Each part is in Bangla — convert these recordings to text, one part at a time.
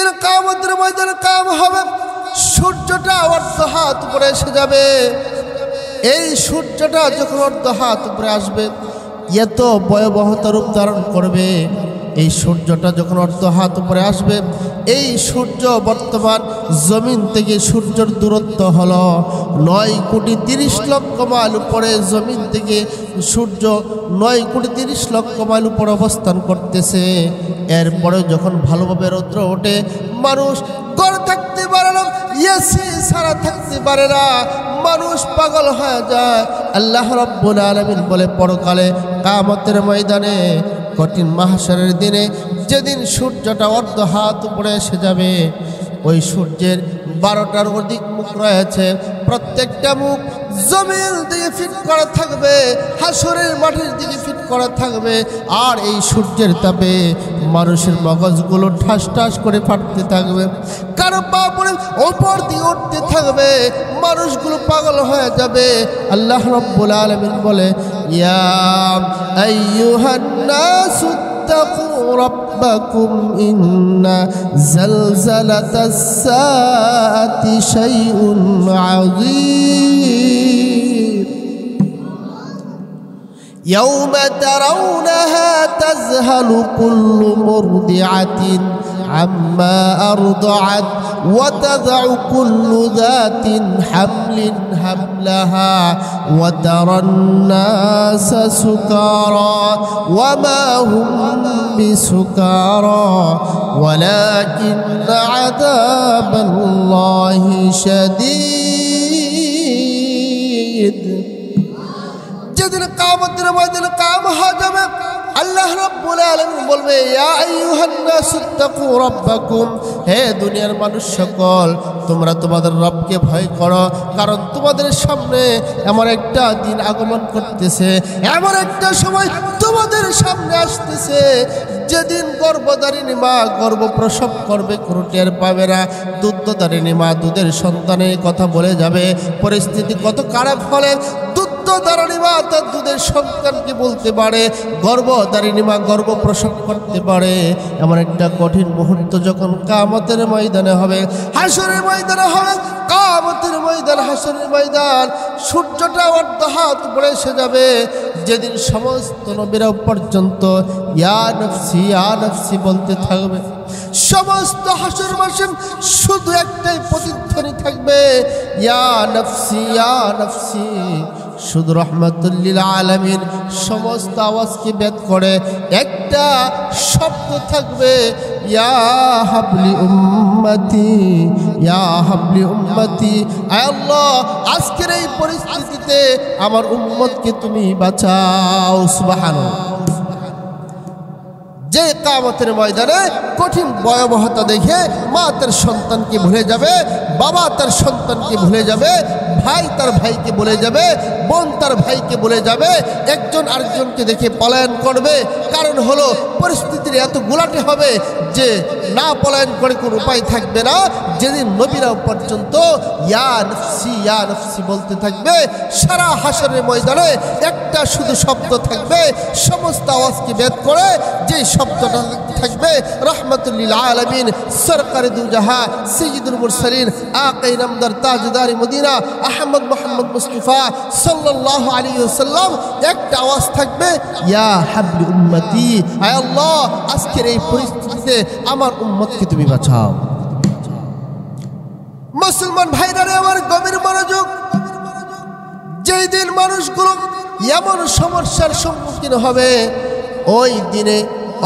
যেদিন কিয়ামতের ময়দানে কায়েম হবে, সূর্যটা অর্ধ হাত উপরে এসে যাবে। এই সূর্যটা যখন অর্ধ হাত উপরে আসবে, এত ভয়াবহতা রূপ ধারণ করবে। এই সূর্যটা যখন অর্ধ হাত উপরে আসবে, এই সূর্য বর্তমান জমিন থেকে সূর্যের দূরত্ব হলো 9,30,00,000 মাইল উপরে। জমিন থেকে সূর্য 9,30,00,000 মাইল উপরে অবস্থান করতেছে। এরপরে যখন ভালোভাবে রৌদ্র ওঠে, মানুষ ঘরে থাকতে পারে না, এসি ছাড়া থাকতে পারে না, মানুষ পাগল হয়ে যায়। আল্লাহ রাব্বুল আলামিন বলে, পরকালে কিয়ামতের ময়দানে কঠিন মাহশরের দিনে যেদিন সূর্যটা অর্ধ হাত উপরে এসে যাবে, ওই সূর্যের 12টার অধিক মুখ রয়েছে। প্রত্যেকটা মুখ জমির দিকে ফিট করা থাকবে, হাসরের মাটির দিকে ফিট করা থাকবে। আর এই সূর্যের তাপে মানুষের মগজগুলো ঠাস ঠাস করে ফাটতে থাকবে, কারো পা পড়ে ওপর দিয়ে উঠতে থাকবে, মানুষগুলো পাগল হয়ে যাবে। আল্লাহ রাব্বুল আলামিন বলে, ইয়া আইয়ুহান নাসু ইত্তাকু রাব্বাকুম ইন্না জালজালাতাস সাআতি শাইউন আযীম ইয়াওমা তারাউনাহা তাযহালু কুল্লু মুরদিআতিন عما أرضعت وتضع كل ذات حمل حملها وترى الناس سكارى وما هم بسكارى ولكن عذاب الله شديد যেদিন কিয়ামতের ময়দানে কায়েম হয়ে যাবে, আল্লাহ রাব্বুল আলামিন বলবে, ইয়া আইয়ুহান নাসু ইত্তাকু রাব্বাকুম, হে দুনিয়ার মানুষ সকল, তোমরা তোমাদের রবকে ভয় করো, কারণ তোমাদের সামনে এমন একটা দিন আগমন করতেছে, এমন একটা সময় তোমাদের সামনে আসতেছে যেদিন গর্ভধারিণী মা গর্ভ প্রসব করবে, কোনো টের পাবে না। দুগ্ধধারিণী মা দুধের সন্তানের কথা বলে যাবে। পরিস্থিতি কত খারাপ হলে দুগ্ধধারিণী মা তার দুধের সন্তানকে বলতে পারে, গর্ভধারিণী মা গর্ভ প্রসব করতে পারে। এমন একটা কঠিন মুহূর্ত যখন কিয়ামতের ময়দানে হবে, হাসরের ময়দানে হবে। কিয়ামতের ময়দান, হাসরের ময়দান, সূর্যটা অর্ধ হাত উপরে এসে যাবে, যেদিন সমস্ত নবীরা পর্যন্ত ইয়া নফসি ইয়া নফসি বলতে থাকবে। সমস্ত হাসর মাসে শুধু একটাই প্রতিধ্বনি থাকবে, ইয়া নফসি ইয়া নফসি। শুধু রহমাতুল লিল আলামিন সমস্ত আওয়াজকে ভেদ করে একটা শব্দ থাকবে, ইয়া হাবলি উম্মতি ইয়া হাবলি উম্মতি। আয় আল্লাহ, আজকের এই পরিস্থিতিতে আমার উম্মতকে তুমি বাঁচাও। সুবহানাল্লাহ। যে কিয়ামতের ময়দানে কঠিন ভয়াবহতা দেখে মা তার সন্তানকে ভুলে যাবে, বাবা তার সন্তানকে ভুলে যাবে, ভাই তার ভাইকে বলে যাবে, বোন তার ভাইকে বলে যাবে, একজন আরেকজনকে দেখে পলায়ন করবে। কারণ হলো পরিস্থিতির এত গোলাটে হবে যে না পলায়ন করে কোনো উপায় থাকবে না। যেদিন নবীরাও পর্যন্ত ইয়া নফসি বলতে থাকবে, সারা হাসরের ময়দানে একটা শুধু শব্দ থাকবে, সমস্ত আওয়াজকে ভেদ করে যে শব্দটা থাকবে, রাহমাতুল লিল আলামিন সরকারে দু জাহান সাইয়্যিদুল মুরসালিন আকায়ে নামদার তাজদার মদিনা আহমদ মুহাম্মদ মুস্তাফা সাল্লাল্লাহু আলাইহি ওয়াসাল্লাম, একটা আওয়াজ থাকবে, ইয়া হাবলি উম্মতি। আয় আল্লাহ, আজকের এই পরিস্থিতিতে আমার উম্মতকে তুমি বাঁচাও। মুসলমান ভাইরা রে আমার, গভীর মনোযোগ। যেই দিন মানুষগুলো এমন সমস্যার সম্মুখীন হবে, ওই দিনে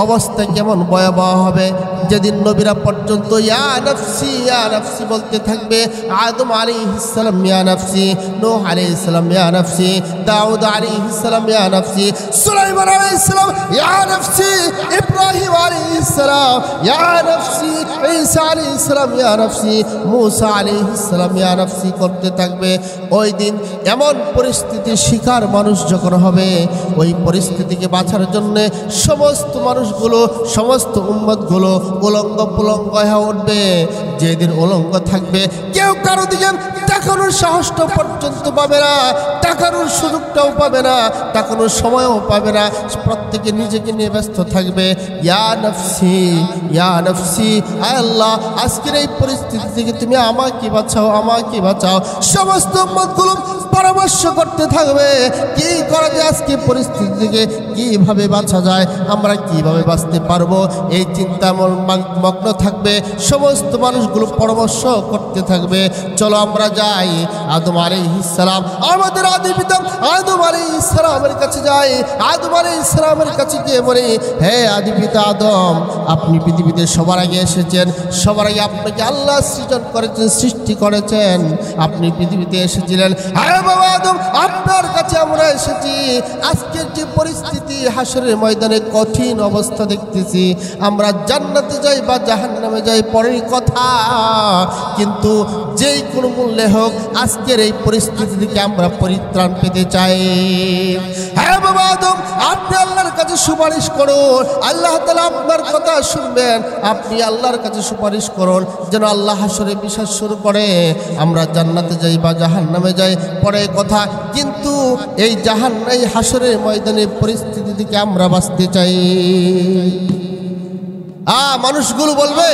অবস্থা কেমন ভয়াবহ হবে। যেদিন নবীরা পর্যন্ত ইয়া নফসি বলতে থাকবে, আদম আলাইহিস সালাম ইয়া নফসি, নূহ আলাইহিস সালাম ইয়া নফসি, দাউদ আলাইহিস সালাম ইয়া নফসি, সুলাইমান আলাইহিস সালাম ইয়া নফসি, ইব্রাহিম আলাইহিস সালাম ইয়া নফসি, ঈসা আলাইহিস সালাম ইয়া নফসি, মূসা আলাইহিস সালাম ইয়া নফসি করতে থাকবে। ওই দিন এমন পরিস্থিতির শিকার মানুষ যখন হবে, ওই পরিস্থিতিকে বাঁচার জন্য সমস্ত মানুষগুলো, সমস্ত উম্মতগুলো উলঙ্গ পুলঙ্গ হয়ে উঠবে। যেদিন উলঙ্গ থাকবে, কেউ কারো দিকে তাকানোর সাহসটা পর্যন্ত পাবে না, তাকানোর সুযোগটাও পাবে না, তাকানোর সময়ও পাবে না। প্রত্যেকে নিজেকে নিয়ে ব্যস্ত থাকবে। ইয়া নফসি ইয়া নফসি, আয় আল্লাহ আজকের এই পরিস্থিতি থেকে তুমি আমাকে বাঁচাও, আমাকে বাঁচাও। সমস্ত উম্মতগুলো পরামর্শ করতে থাকবে কি করা যায়, আজকে পরিস্থিতি থেকে কিভাবে বাঁচা যায়, আমরা কিভাবে বাঁচতে পারবো, এই চিন্তা মগ্ন থাকবে। সমস্ত মানুষগুলো পরামর্শ করতে থাকবে। চলো আমরা যাই আদম আলাইহিস সালাম, আমাদের আদি পিতা আদম আলাইহিস সালামের কাছে যাই। আদম আলাইহিস সালামের কাছে গিয়ে বলি, হে আদি পিতা আদম, আপনি পৃথিবীতে সবার আগে এসেছেন, সবার আগে আপনাকে আল্লাহ সৃজন করেছেন, সৃষ্টি করেছেন, আপনি পৃথিবীতে এসেছিলেন। আরে বাবা আদম, আপনার কাছে আমরা এসেছি। আজকের যে পরিস্থিতি, হাসরের ময়দানে কঠিন অবস্থা দেখতেছি, আমরা জান্নাতে যাই বা জাহান্নামে যাই পরের কথা, কিন্তু যেই কোনো মূল্যে হোক আজকের এই পরিস্থিতি থেকে আমরা পরিত্রাণ পেতে চাই। হ্যাঁ বাবা আদম, আপনি আল্লাহর কাছে সুপারিশ করুন, আল্লাহ তাআলা আপনার কথা শুনবেন। আপনি আল্লাহর কাছে সুপারিশ করুন যেন আল্লাহ হাসরে বিচার শুরু করে, আমরা জান্নাতে যাই বা জাহান্নামে যাই পরে কথা, কিন্তু এই এই হাসরের ময়দানের পরিস্থিতি থেকে আমরা বাঁচতে চাই। মানুষগুলো বলবে,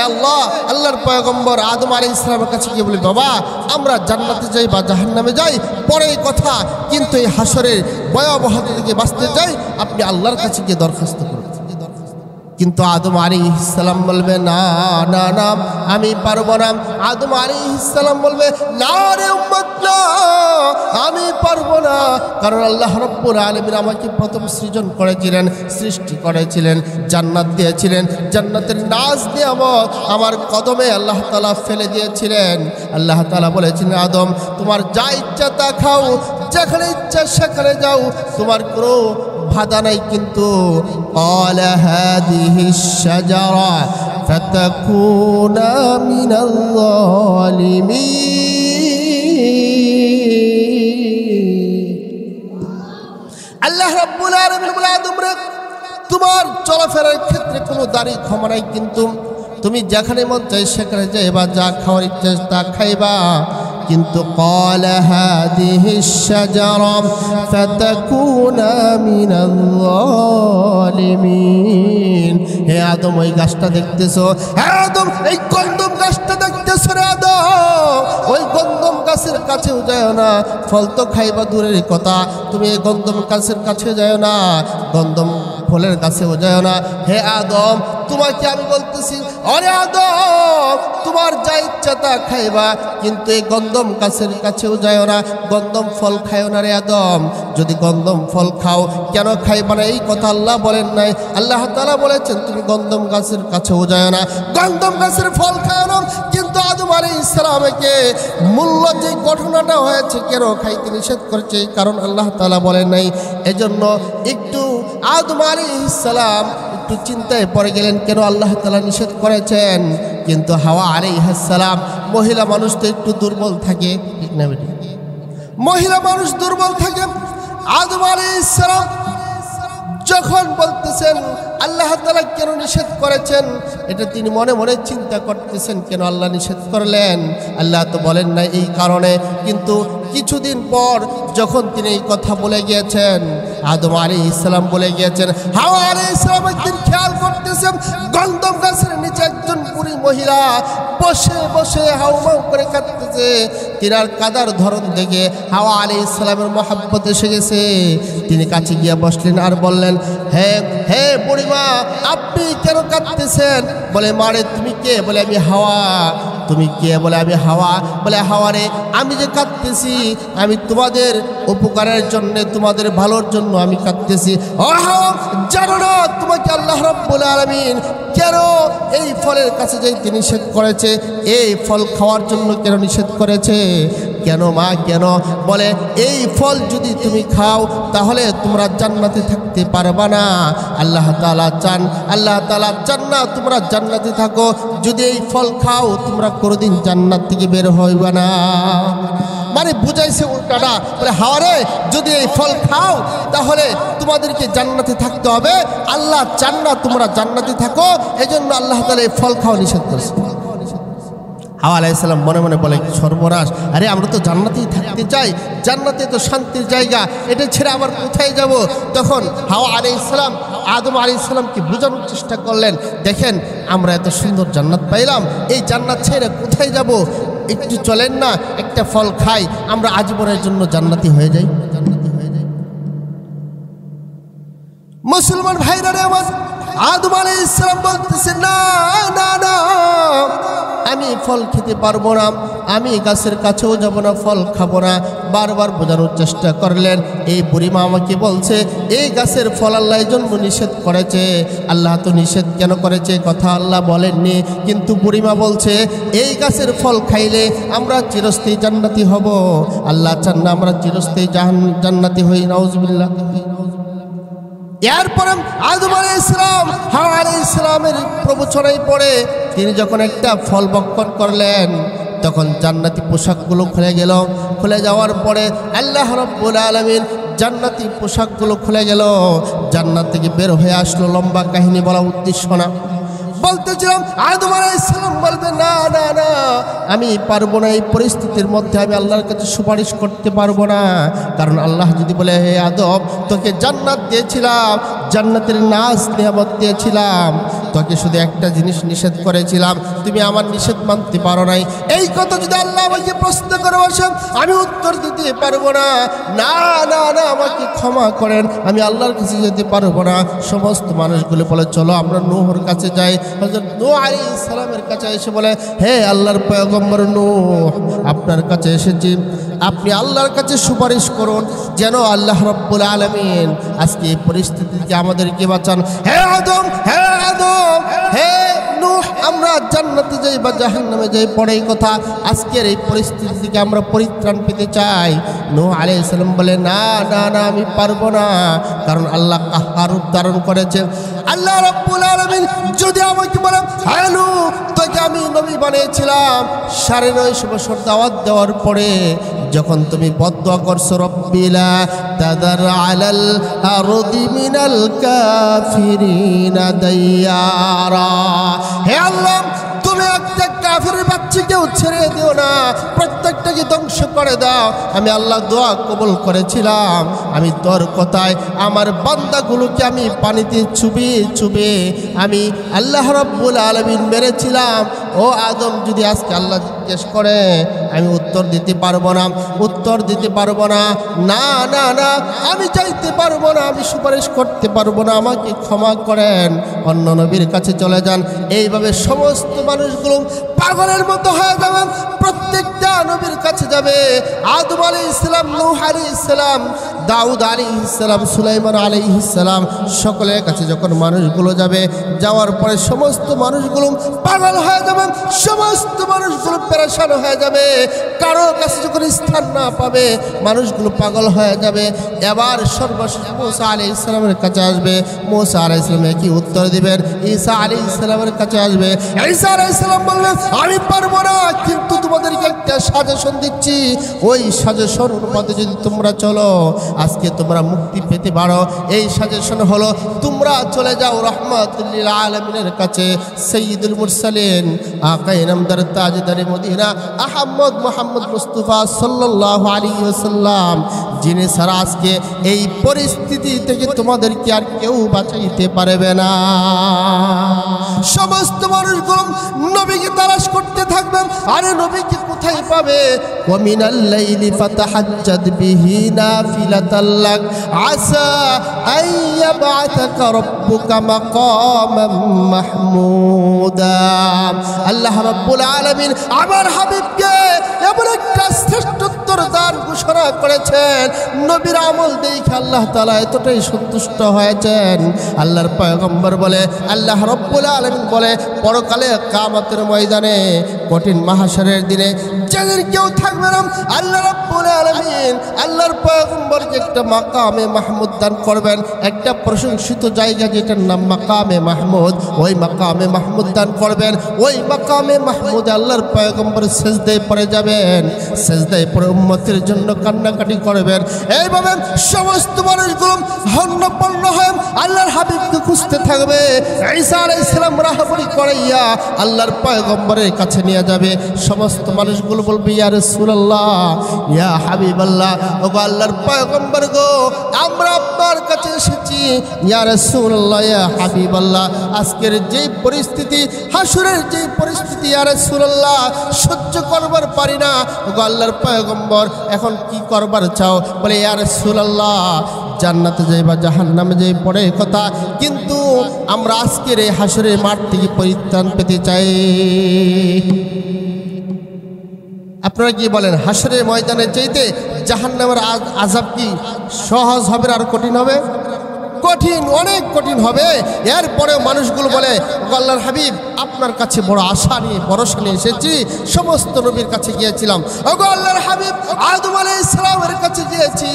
আল্লাহ আল্লাহর পয়গম্বর আদম আলাইহিস সালামের কাছে গিয়ে বলি, বাবা আমরা জান্নাতে যাই বা জাহান্নামে যাই পরে কথা, কিন্তু এই হাসরের ভয়াবহতা থেকে বাঁচতে চাই, আপনি আল্লাহর কাছে গিয়ে দরখাস্ত করুন। কিন্তু আদম আলাইহিস সালাম বলবে, না না না আমি পারবো না। আদম আলাইহিস সালাম বলবে, না রে উম্মত না, আমি পারবো না, কারণ আল্লাহ রাব্বুল আলামিন আমাকে প্রথম সৃজন করেছিলেন, সৃষ্টি করেছিলেন, জান্নাত দিয়েছিলেন, জান্নাতের নাজ নিয়ামত আমার কদমে আল্লাহ তাআলা ফেলে দিয়েছিলেন। আল্লাহ তাআলা বলেছিলেন, আদম তোমার যা ইচ্ছা তা খাও, যেখানে ইচ্ছা সেখানে যাও, তোমার কোনো বাধা নাই, কিন্তু ক্বালা হাযিহিশ শাজারা ফাতাকুনা মিনাল যালিমিন। আল্লাহ রাব্বুল আলামিন বলে, আদম রে তোমার চলাফেরার ক্ষেত্রে কোনো দাড়ি ক্ষমা নাই, কিন্তু তুমি যেখানে মন চাই সেখানে যাইবা, যা খাওয়ার ইচ্ছা তা খাইবা, কিন্তু ক্বালা হাযিহিশ শাজারা ফাতাকুনা মিনাল যালিমিন। হে আদম ওই গাছটা দেখতেছো, হে আদম এই গন্ধম গাছটা দেখতেছো রে আদম, ওই গন্ধম গাছের কাছেও যায় না, ফল তো খাইবা দূরের কথা, তুমি এই গন্ধম গাছের কাছে যায় না, গন্ধম ফলের কাছেও যায় না। হে আদম তোমাকে আমি বলতেছি, আরে আদম তোমার যা ইচ্ছা তা খাইবা, কিন্তু এই গন্ধম গাছের কাছেও যায় না, গন্ধম ফল খাইও না রে আদম। যদি গন্ধম ফল খাও কেন খাইবা না এই কথা আল্লাহ বলেন নাই, আল্লাহ তাআলা বলেছেন তুমি গন্ধম গাছের কাছেও যায় না, গন্ধম গাছের ফল খাও না। কিন্তু আদম আলাইহিস সালামকে মূল্য যে ঘটনাটা হয়েছে কেন খাইতে নিষেধ করেছে, কারণ আল্লাহ তাআলা বলেন নাই। এজন্য একটু আদম আলাইহিস সালাম একটু চিন্তায় পড়ে গেলেন কেন আল্লাহ তাআলা নিষেধ করেছেন। কিন্তু হাওয়া আলাইহিস সালাম, মহিলা মানুষ তো একটু দুর্বল থাকে, ঠিক না বেটি? মহিলা মানুষ দুর্বল থাকে। আদম আলাইহিস সালাম যখন বলতেছেন আল্লাহ তাআলা কেন নিষেধ করেছেন, এটা তিনি মনে মনে চিন্তা করতেছেন কেন আল্লাহ নিষেধ করলেন, আল্লাহ তো বলেন না এই কারণে। কিন্তু কিছুদিন পর যখন তিনি এই কথা বলে গিয়েছেন, আদম আলাইহিস সালাম বলে গিয়েছেন, হাওয়া আলাইহিস সালাম একদিন খেয়াল করতেছেন গন্ধম গাছের নিচে একজন বুড়ি মহিলা বসে বসে হাউমাউ করে কাঁদতেছে। তিনার কাদার ধরন দেখে হাওয়া আলাইহিস সালামের মহব্বত এসে গেছে। তিনি কাছে গিয়ে বসলেন আর বললেন, হে হে বুড়িমা আপনি কেন কাঁদতেছেন? বলে, মারে তুমি কে? বলে, আমি হাওয়া। তুমি কে? বলে, আমি হাওয়া। বলে, হাওয়া রে আমি যে কাঁদতেছি আমি তোমাদের উপকারের জন্য, তোমাদের ভালোর জন্য আমি কাঁদতেছি। ও হাওয়া, জানো না তোমাকে আল্লাহ রাব্বুল আলামিন কেন এই ফলের কাছে যাইতে নিষেধ করেছে? এই ফল খাওয়ার জন্য কেন নিষেধ করেছে? কেন মা কেন? বলে, এই ফল যদি তুমি খাও তাহলে তোমরা জান্নাতে থাকতে পারবা না। আল্লাহ তাআলা চান, আল্লাহ তাআলা চান না তোমরা জান্নাতে থাকো। যদি এই ফল খাও তোমরা কোনোদিন জান্নাত থেকে বের হইবা না। মানে বুঝাইছে উল্টাটা। বলে, হাওয়ারে যদি এই ফল খাও তাহলে তোমাদেরকে জান্নাতে থাকতে হবে, আল্লাহ চান না তোমরা জান্নাতে থাকো, এজন্য আল্লাহ তাআলা এই ফল খাওয়া নিষেধ করেছে। হাওয়া আলাইহিস সালাম মনে মনে বলে, সর্বনাশ, আরে আমরা তো জান্নাতেই থাকতে চাই, জান্নাতে তো শান্তির জায়গা, এটা ছেড়ে আবার কোথায় যাব? তখন হাওয়া আলাইহিস সালাম আদম আলাইহিস সালামকে বোঝানোর চেষ্টা করলেন, দেখেন আমরা এত সুন্দর জান্নাত পাইলাম, এই জান্নাত ছেড়ে কোথায় যাব? একটু চলেন না, একটা ফল খাই, আমরা আজীবনের জন্য জান্নাতি হয়ে যাই। মুসলমান ভাইরা রে আমার, আদম আলাইহিস সালাম বলতেছে, না না না, আমি ফল খেতে পারবো না, আমি গাছের কাছেও যাব না, ফল খাবো না। বারবার বোঝানোর চেষ্টা করলেন। এই বুড়িমা আমাকে বলছে, এই গাছের ফল আল্লাহ এই জন্য নিষেধ করেছে। আল্লাহ তো নিষেধ কেন করেছে কথা আল্লাহ বলেননি, কিন্তু বুড়িমা বলছে এই গাছের ফল খাইলে আমরা চিরস্থায়ী জান্নাতি হব। আল্লাহ চান না আমরা চিরস্থায়ী জান্নাতি হই, নাউজুবিল্লাহ। এরপরে আদম আলাইহিস সালাম হাওয়া আলাইহিস সালামের প্রবচনায় পড়ে তিনি যখন একটা ফল ভক্ষণ করলেন, তখন জান্নাতি পোশাকগুলো খুলে গেল। খুলে যাওয়ার পরে আল্লাহ রাব্বুল আলামিন জান্নাতি পোশাকগুলো খুলে গেল, জান্নাত থেকে বের হয়ে আসলো। লম্বা কাহিনী বলা উদ্দেশ্য না, বলতেছিলাম আদম আলাইহিস সালাম বলবে, না না না, আমি পারবো না, এই পরিস্থিতির মধ্যে আমি আল্লাহর কাছে সুপারিশ করতে পারবো না। কারণ আল্লাহ যদি বলে, হে আদম, তোকে জান্নাত দিয়েছিলাম, জান্নাতের নাজ নিয়ামত দিয়েছিলাম, তোকে শুধু একটা জিনিস নিষেধ করেছিলাম, তুমি আমার নিষেধ মানতে পারো নাই, এই কথা যদি আল্লাহ আমাকে প্রশ্ন করে বসেন, আমি উত্তর দিতে পারবো না। না না না, আমাকে ক্ষমা করেন, আমি আল্লাহর কাছে যেতে পারবো না। সমস্ত মানুষগুলো বলে, চলো আমরা নূহর কাছে যাই। হযরত নূহ আলাইহিস সালামের কাছে এসে বলে, হে আল্লাহর পয়গম্বর নূহ, আপনার কাছে এসেছি, আপনি আল্লাহর কাছে সুপারিশ করুন যেন আল্লাহ রাব্বুল আলামিন আজকে এই পরিস্থিতি থেকে আমাদেরকে বাঁচান। হে আদম, হে আদম, হে নূহ, আমরা জান্নাতে যাই বা জাহান্নামে যাই পরে এই কথা, আজকের এই পরিস্থিতি থেকে আমরা পরিত্রাণ পেতে চাই। নূহ আলাইহিস সালাম বলে, না না না, আমি পারবো না, কারণ আল্লাহ কাহার রূপ ধারণ করেছেন। আল্লাহ রাব্বুল আলামিন যদি আমাকে বলে, হ্যাঁ নূহ, তোকে আমি নবী বানিয়েছিলাম, 9.5 বছর দাওয়াত দেওয়ার পরে যখন তুমি বদদুয়া করছো, রব্বিলা তাদার আলাল আরদি মিনাল কাফিরিনা দাইয়ারা, হে আল্লাহ তুমি একটা কাফিরের বাচ্চাকেও ছেড়ে দিও না, প্রত্যেকটাকে ধ্বংস করে দাও। আমি আল্লাহ দোয়া কবুল করেছিলাম, আমি তোর কথায় আমার বান্দাগুলোকে আমি পানিতে চুবে চুবে আমি আল্লাহ রাব্বুল আলামিন মেরেছিলাম। ও আদম, যদি আজকে আল্লাহ জিজ্ঞেস করে, আমি উত্তর দিতে পারবো না, উত্তর দিতে পারবো না, না না না, আমি চাইতে পারবো না, আমি সুপারিশ করতে পারবো না, আমাকে ক্ষমা করেন, অন্য নবীর কাছে চলে যান। এইভাবে সমস্ত মানুষগুলো পাগলের মতো হয়ে যাবে, প্রত্যেকটা নবীর কাছে যাবে। আদম আলাইহিস সালাম, নূহ আলাইহিস সালাম, দাউদ আলাইহিস সালাম, সুলাইমান আলাইহিস সালাম, সকলের কাছে যখন মানুষগুলো যাবে, যাওয়ার পরে সমস্ত মানুষগুলো পাগল হয়ে যাবে, সমস্ত মানুষগুলো পেরেশান হয়ে যাবে, কারো কাছে যখন স্থান না পাবে মানুষগুলো পাগল হয়ে যাবে। এবার সর্বশেষ মুসা আলাইহিস সালামের কাছে আসবে। মুসা আলাইহিস সালাম কি উত্তর দিবেন? ঈসা আলাইহিস সালামের কাছে আসবে। ঈসা আলাইহিস সালাম বললেন, আমি পারবো না, কিন্তু তোমাদেরকে একটা সাজেশন দিচ্ছি, ওই সাজেশন অনুপাতে যদি তোমরা চলো, আজকে তোমরা মুক্তি পেতে পারো। এই সাজেশন হলো, তোমরা চলে যাও রাহমাতুল লিল আলামিনের কাছে, সাইয়্যিদুল মুরসালিন, আকা ইনামদার তাজদারে মদিনা, আহমদ মুহাম্মদ মুস্তাফা সাল্লাল্লাহু আলাইহি ওয়াসাল্লাম, যিনি ছাড়া আজকে এই পরিস্থিতি থেকে তোমাদেরকে আর কেউ বাঁচাইতে পারবে না। সমস্ত মানুষগুলো নবীকে তালাশ করতে থাকবেন। আরে নবীকে কোথায় পাবে? ওয়া মিনাল লাইলি ফাতাহাজ্জাদ বিহি নাফিলাতাল লাক আসা আইয়াবআতাকা রাব্বুকা মাকামান মাহমুদা। আল্লাহ রাব্বুল আলামিন আমার হাবিবকে এমন একটা শ্রেষ্ঠত্বর দান ঘোষণা করেছেন, নবীর আমল দেখে আল্লাহ তাআলা এতটাই সন্তুষ্ট হয়েছেন। আল্লাহর পয়গম্বর বলে, আল্লাহ রাব্বুল আলামিন বলে, পরকালে কিয়ামতের ময়দানে, কঠিন মাহশরের দিনে যেদিন কেউ থাকবে না, আল্লাহ রাব্বুল আলামিন আল্লাহর পয়গম্বরকে একটা মাকামে মাহমুদ দান করবেন, একটা প্রশংসিত জায়গা যেটার নাম মাকামে মাহমুদ, ওই মাকামে মাহমুদ দান করবেন। ওই মাকামে মাহমুদ আল্লাহর পয়গম্বর সেজদায় পড়ে যাবেন, সেজদায় পড়ে উম্মতের জন্য কান্নাকাটি করবেন। এইভাবে সমস্ত মানুষগুলো হন্যপন্ন হয়ে আল্লাহর হাবিবকে খুঁজতে থাকবে। ঈসা আলাইহিস সালাম রাহবরি করাইয়া আল্লাহর পয়গম্বরের কাছে নিয়ে হয়ে যাবে। সমস্ত মানুষগুলো বলবে ইয়া রাসূলুল্লাহ, ইয়া হাবিবাল্লাহ, ওগো আল্লাহর পয়গম্বর গো, আমরা আপনার কাছে এসেছি ইয়া রাসূলুল্লাহ, ইয়া হাবিবাল্লাহ। আজকের যেই পরিস্থিতি, হাসরের যেই পরিস্থিতি ইয়া রাসূলুল্লাহ, সহ্য করবার পারি না। ওগো আল্লাহর পয়গম্বর, এখন কি করবার চাও? বলে ইয়া রাসূলুল্লাহ, জান্নাতে যাই বা জাহান্নামে যাই পরে কথা, কিন্তু আমরা আজকের এই হাসরের মাঠ থেকে পরিত্রাণ পেতে চাই। আপনারা কি বলেন, হাসরের ময়দানে চাইতে জাহান্নামের আযাব কি সহজ হবে আর কঠিন হবে? কঠিন, অনেক কঠিন হবে। এরপরেও মানুষগুলো বলে আল্লাহর হাবিব, আপনার কাছে বড় আশা নিয়ে ভরসা নিয়ে এসেছি, সমস্ত নবীর কাছে গিয়েছিলাম। ওগো আল্লাহর হাবিব, আদম আলাইহিস সালামের কাছে গিয়েছি,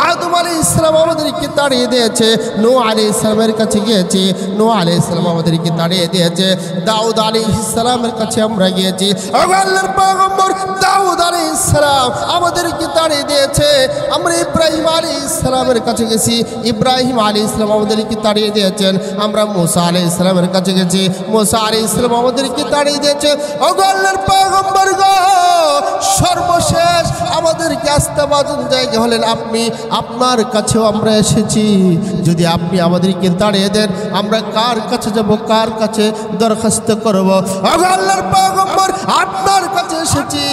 আদম আলাইহিস সালাম আমাদেরকে তাড়িয়ে দিয়েছে। নূহ আলাইহিস সালামের কাছে গিয়েছি, নূহ আলাইহিস সালাম আমাদেরকে তাড়িয়ে দিয়েছে। দাউদ আলাইহিস সালামের কাছে আমরা গিয়েছি। ওগো আল্লাহর পয়গম্বর, দাউদ আলাইহিস সালাম আমাদেরকে তাড়িয়ে দিয়েছে। আমরা ইব্রাহিম আলাইহিস সালামের কাছে গেছি, ইব্রাহিম আলাইহিস সালাম আমাদেরকে তাড়িয়ে দিয়েছেন। আমরা মুসা আলাইহিস সালামের কাছে গেছি, মুসা আলাইহিস সালাম আমাদেরকে তাড়িয়ে দিয়েছে। ওগো আল্লাহর পয়গম্বর গো, সর্বশেষ আমাদেরকে আস্থাভাজন জায়গা হলেন আপনি, আপনার কাছেও আমরা এসেছি। যদি আপনি আমাদেরকে তাড়িয়ে দেন, আমরা কার কাছে যাব, কার কাছে দরখাস্ত করব? ওগো আল্লাহর পয়গম্বর, আপনার কাছে এসেছি,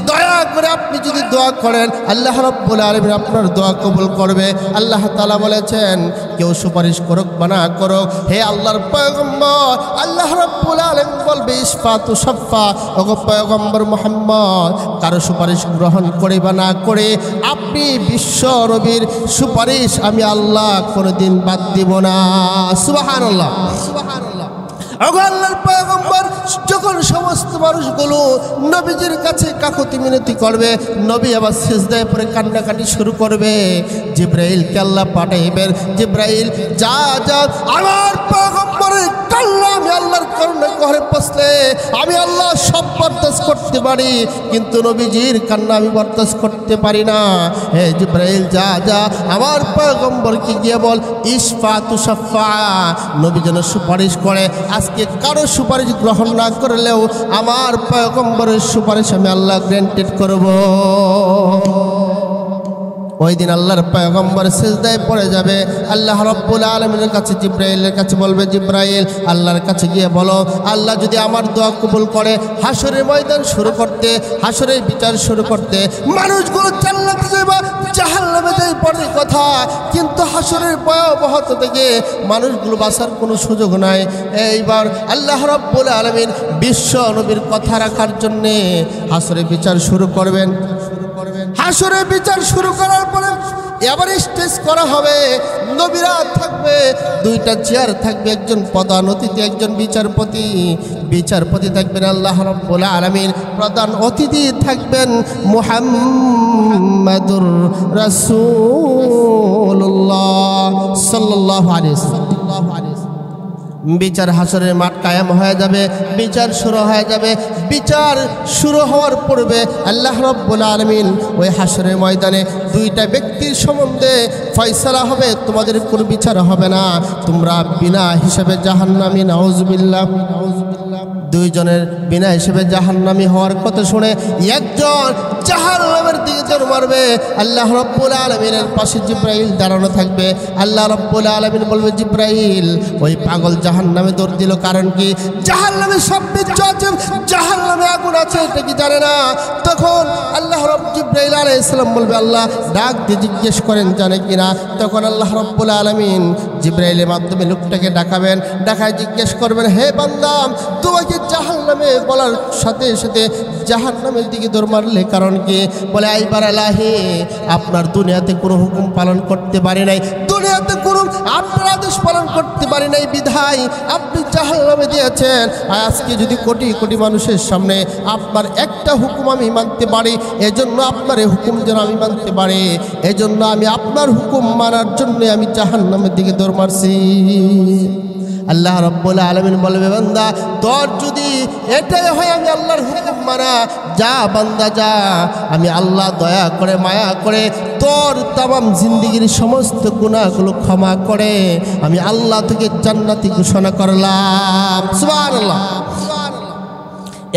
দয়া করে আপনি যদি দোয়া করেন, আল্লাহ রাব্বুল আলামিন আপনার দোয়া কবুল করবে। আল্লাহ তাআলা বলেছেন, কেউ সুপারিশ করুক বা না করুক, হে আল্লাহর পয়গম্বর, আল্লাহ রাব্বুল আলামিন বলবে ইসফাতু সাফা, ওগো পয়গম্বর মুহাম্মদ, কারো সুপারিশ গ্রহণ করে বা না করে আপনি বিশ্ব নবীর সুপারিশ আমি আল্লাহ কোনোদিন বাদ দিব না। সুবহানাল্লাহ, সুবহানাল্লাহ। ওগো আল্লাহর পয়গম্বর, যখন সমস্ত মানুষগুলো নবীজির কাছে কাকুতি মিনতি করবে, নবী আবার সিজদায় পড়ে কান্নাকাটি শুরু করবে। জিবরাইলকে আল্লাহ পাঠাইবেন, জিবরাইল যা যা আমার পয়গম্বরের কান্না আমি আল্লাহর করুণা ঘরে পৌঁছলে আমি আল্লাহ সব বরদাস্ত করতে পারি, কিন্তু নবীজির কান্না আমি বরদাস্ত করতে পারি না। হে জিবরাইল যা যা আমার পয়গম্বরকে গিয়ে বল ইসফাতু সাফা, নবী যেন সুপারিশ করে। আজকে কারো সুপারিশ গ্রহণ না করলেও আমার পয়গম্বরের সুপারিশ আমি আল্লাহ গ্রান্টেড করব। ওই দিন আল্লাহর পয়গম্বর সিজদায় পড়ে যাবে। আল্লাহ রাব্বুল আলামিনের কাছে জিবরাইলের কাছে বলবে, জিবরাইল আল্লাহর কাছে গিয়ে বলো, আল্লাহ যদি আমার দোয়া কবুল করে হাসরের ময়দান শুরু করতে, হাসরের বিচার শুরু করতে, মানুষগুলো জান্নাতে যাবে জাহান্নামে যাই পড়ে কথা, কিন্তু হাসরের ভয়াবহতা থেকে মানুষগুলো বাঁচার কোনো সুযোগ নাই। এইবার আল্লাহ রাব্বুল আলামিন বিশ্ব নবীর কথা রাখার জন্যে হাসরের বিচার শুরু করবেন। হাসরের বিচার শুরু করার পরে এবার স্টেজ করা হবে, নবীরা থাকবে, দুইটা চেয়ার থাকবে, একজন প্রধান অতিথি, একজন বিচারপতি। বিচারপতি থাকবেন আল্লাহ রাব্বুল আলামিন, প্রধান অতিথি থাকবেন মুহাম্মাদুর রাসূলুল্লাহ সাল্লাল্লাহু আলাইহি ওয়াসাল্লাম। বিচার হাসরের মাঠ কায়েম হয়ে যাবে, বিচার শুরু হয়ে যাবে। বিচার শুরু হওয়ার পূর্বে আল্লাহ রাব্বুল আলামিন ওই হাসরের ময়দানে দুইটা ব্যক্তির সম্বন্ধে ফয়সালা হবে, তোমাদের কোনো বিচার হবে না, তোমরা বিনা হিসাবে জাহান্নামী। নাউজুবিল্লাহ, দুইজনের বিনা হিসেবে জাহান্নামী হওয়ার কথা শুনে একজন জাহান্নামের দিকে দৌড় মারবে। আল্লাহ রাব্বুল আলামিনের পাশে জিবরাইল দাঁড়ানো থাকবে। আল্লাহ রাব্বুল আলামিন বলবে, জিবরাইল ওই পাগল জাহান্নামে দৌড় দিল কারণ কি? জাহান্নামে সব কিছু আছে, জাহান্নামে আগুন আছে, এটা কি জানে না? তখন আল্লাহ জিবরাইল আলাইহিস সালাম বলবে, আল্লাহ ডাক দিয়ে জিজ্ঞেস করেন জানে কিনা। তখন আল্লাহ রাব্বুল আলামিন জিবরাইলের মাধ্যমে লোকটাকে ডাকাবেন, ডাকায় জিজ্ঞেস করবেন, হে বান্দা, তোমাকে জাহান্নামে বলার সাথে সাথে জাহান্নামের দিকে দৌড় মারলে কারণ কি? বলে, আইবার আলাহি, আপনার দুনিয়াতে কোনো হুকুম পালন করতে পারি নাই, দুনিয়াতে কোনো আপনার আদেশ পালন করতে পারি নাই, বিধায় আপনি জাহান্নামে দিয়েছেন। আজকে যদি কোটি কোটি মানুষের সামনে আপনার একটা হুকুম আমি মানতে পারি, এজন্য আপনার এই হুকুম যেন আমি মানতে পারি, এজন্য আমি আপনার হুকুম মানার জন্য আমি জাহান্নামের দিকে দৌড় মারছি। আল্লাহ রাব্বুল আলামিন বলবে, বান্দা তোর যদি এটাই হয় আমি আল্লাহর হুকুম মানা, যা বান্দা যা, আমি আল্লাহ দয়া করে মায়া করে তোর তামাম জিন্দেগির সমস্ত গুনাহগুলো ক্ষমা করে আমি আল্লাহ থেকে জান্নাতি ঘোষণা করলাম। সুবহানাল্লাহ।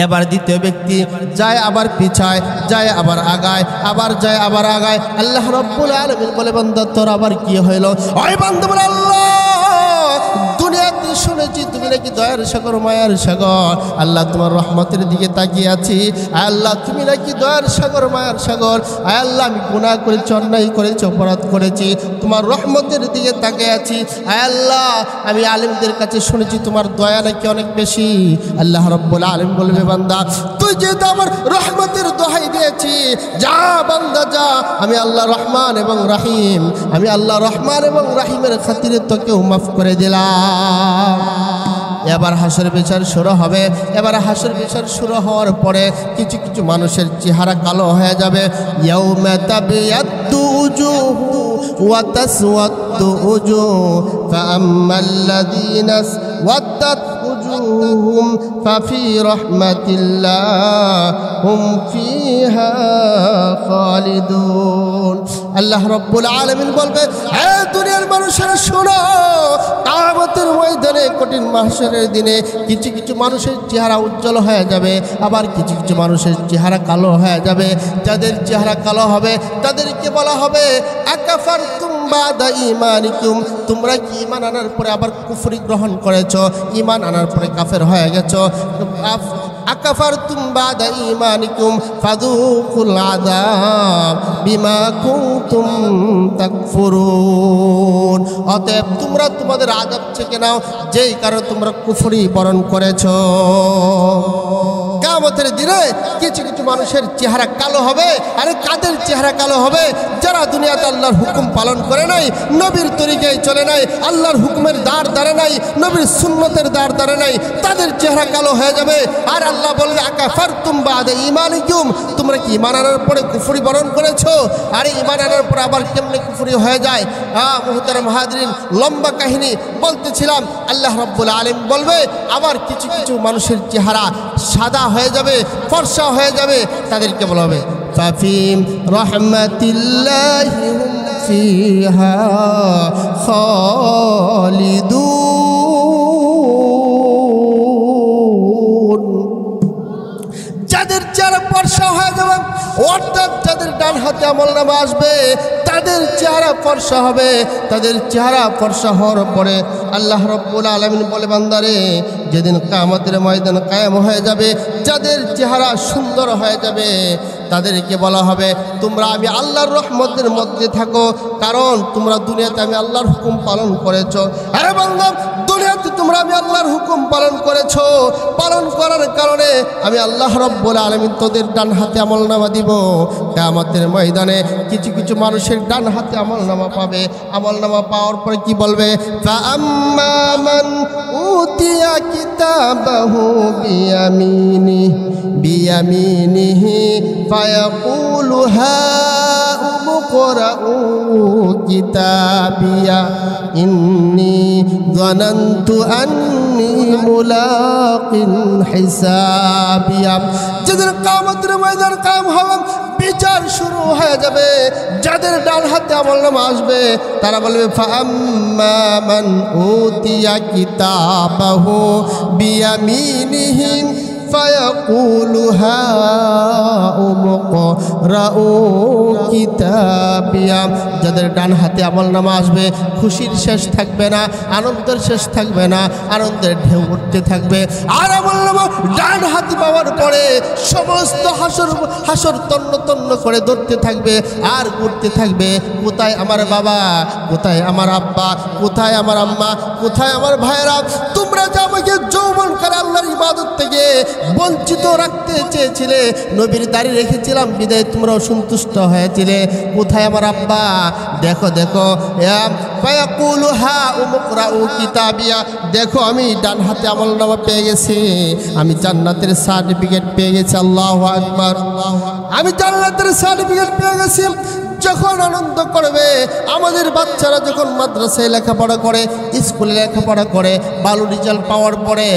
এবার দ্বিতীয় ব্যক্তি যায় আবার পিছায়, যায় আবার আগায়, আবার যায় আবার আগায়। আল্লাহ রাব্বুল আলামিন বলে, বান্দা তোর আবার কি হইল? ওই বান্দা বলে, আল্লাহ দুনিয়াতে শুনেছি তুমি নাকি দয়ার সাগর, মায়ার সাগর। আল্লাহ তোমার রহমতের দিকে তাকিয়ে আছি। আল্লাহ তুমি নাকি দয়ার সাগর, মায়ার সাগর। আল্লাহ আমি গুনাহ করেছি, অন্যায় করেছি, অপরাধ করেছি, তোমার রহমতের দিকে তাকিয়ে আছি। আল্লাহ আমি আলেমদের কাছে শুনেছি তোমার দয়া নাকি অনেক বেশি। আল্লাহ রাব্বুল আলামিন বলবে, বান্দা তুই যেহেতু আমার রহমতের দোহাই দিয়েছি, যা বান্দা যা, আমি আল্লাহ রহমান এবং রাহিম, আমি আল্লাহ রহমান এবং রাহিমের খাতিরে তোকেও মাফ করে দিলাম। এবার হাসর বিচার শুরু হবে। এবার হাসর বিচার শুরু হওয়ার পরে কিছু কিছু মানুষের চেহারা কালো হয়ে যাবে। ইয়াউমা তাবিয়াদ্দু উজুহু ওয়া তাসওয়াদ্দু উজুহ ফাআম্মাল্লাযীনা ওয়াদ্দাত উজুহুম ফাফি রাহমাতিল্লাহ হুম ফিহা খালিদুন। আল্লাহ রাব্বুল আলামিন বলবে, হে দুনিয়ার মানুষেরা শোনো, কিয়ামতের ময়দানে, কঠিন মাহশরের দিনে কিছু কিছু মানুষের চেহারা উজ্জ্বল হয়ে যাবে, আবার কিছু কিছু মানুষের চেহারা কালো হয়ে যাবে। যাদের চেহারা কালো হবে তাদেরকে বলা হবে, আকাফারতুম বাদা ঈমানিকুম, তোমরা কি ঈমান আনার পরে আবার কুফরি গ্রহণ করেছো, ঈমান আনার পরে কাফের হয়ে গেছো। আকাফারতুম বাদা ঈমানিকুম ফাযুকুল আযাব বিমা কুনতুম তাকফুরুন। অতএব তোমরা তোমাদের আযাব থেকে নাও, যেই কারণে তোমরা কুফরি বরণ করেছো। কিয়ামতের দিনে কিছু কিছু মানুষের চেহারা কালো হবে। আরে কাদের চেহারা কালো হবে? যারা দুনিয়াতে আল্লাহর হুকুম পালন করে নাই, নবীর তরিকায় চলে নাই, আল্লাহর হুকুমের দ্বার দাঁড়ে নাই, নবীর সুন্নতের দ্বার দাঁড়ে নাই, তাদের চেহারা কালো হয়ে যাবে। আর আল্লাহ বলবে, আকাফারতুম বাদা ঈমানিকুম, তোমরা কি ঈমান আনার পরে কুফরি বরণ করেছো? আরে ঈমান আনার পরে আবার কেমনে কুফরি হয়ে যায়? মুহতারাম হাজরিন, লম্বা কাহিনী বলতেছিলাম। আল্লাহ রাব্বুল আলামিন বলবে, আবার কিছু কিছু মানুষের চেহারা সাদা হয়ে যাবে, ফর্সা হয়ে যাবে, তাদেরকে বলা হবে ফাফিম রাহমাতিল্লাহি হুম ফিহা খালিদুন। যাদের চেহারা ফর্সা হয়ে যাবে, অর্থাৎ যাদের ডান হাতে আমলনামা আসবে তাদের চেহারা ফর্সা হবে। তাদের চেহারা ফর্সা হওয়ার পরে আল্লাহ রাব্বুল আলামিন বলে, বান্দারে যেদিন কিয়ামতের ময়দান কায়েম হয়ে যাবে, যাদের চেহারা সুন্দর হয়ে যাবে তাদেরকে বলা হবে, তোমরা আমি আল্লাহর রহমতের মধ্যে থাকো, কারণ তোমরা দুনিয়াতে আমি আল্লাহর হুকুম পালন করেছো। আরে বান্দা, দুনিয়াতে তোমরা আমি আল্লাহর হুকুম পালন করেছো, পালন করার কারণে আমি আল্লাহ রাব্বুল আলামিন তোদের ডান হাতে আমলনামা দিব। কিয়ামতের ময়দানে কিছু কিছু মানুষের ডান হাতে আমলনামা পাবে। আমলনামা পাওয়ার পরে কি বলবে? ফাআম্মা মান উতিয়া কিতাবাহু বিয়ামিনিহি ফায়াকুলু হাউম ইকরাউ কিতাবিয়া ইন্নী যানানতু আন্নী মুলাকিন হিসাবিয়া। যেদিন কিয়ামতের ময়দান কায়েম হবে, বিচার শুরু হয়ে যাবে, যাদের ডান হাতে আমলনামা আসবে তারা বলবে, ফাআম্মা মান উতিয়া কিতাবাহু বিয়ামিনিহি ফায়াকুলু হাউম ইকরাউ কিতাবিয়া। যাদের ডান হাতে আমলনামা আসবে, খুশির শেষ থাকবে না, আনন্দের শেষ থাকবে না, আনন্দের ঢেউ উঠতে থাকবে। আর আমলনামা ডান হাতে পাওয়ার পরে সমস্ত হাসর তন্ন তন্ন করে ধরতে থাকবে আর ঘুরতে থাকবে। কোথায় আমার বাবা, কোথায় আমার আব্বা, কোথায় আমার আম্মা, কোথায় আমার ভাইয়েরা? তোমরা যে আমাকে যৌবনকালে আল্লাহর ইবাদত থেকে বঞ্চিত রাখতে চেয়েছিলে, নবীর দাড়ি রেখেছিলাম বিদায় তোমরা অসন্তুষ্ট হয়েছিলে। কোথায় আমার আব্বা? দেখো দেখো, ফায়াকুলু হাউম ইকরাউ কিতাবিয়া, দেখো আমি ডান হাতে আমলনামা পেয়ে গেছি, আমি জান্নাতের সার্টিফিকেট পেয়ে গেছি। আল্লাহু আকবার, আমি জান্নাতের সার্টিফিকেট পেয়ে গেছি। যখন আনন্দ করবে, আমাদের বাচ্চারা যখন মাদ্রাসায় লেখাপড়া করে, স্কুলে লেখাপড়া করে, ভালো রেজাল্ট পাওয়ার পরে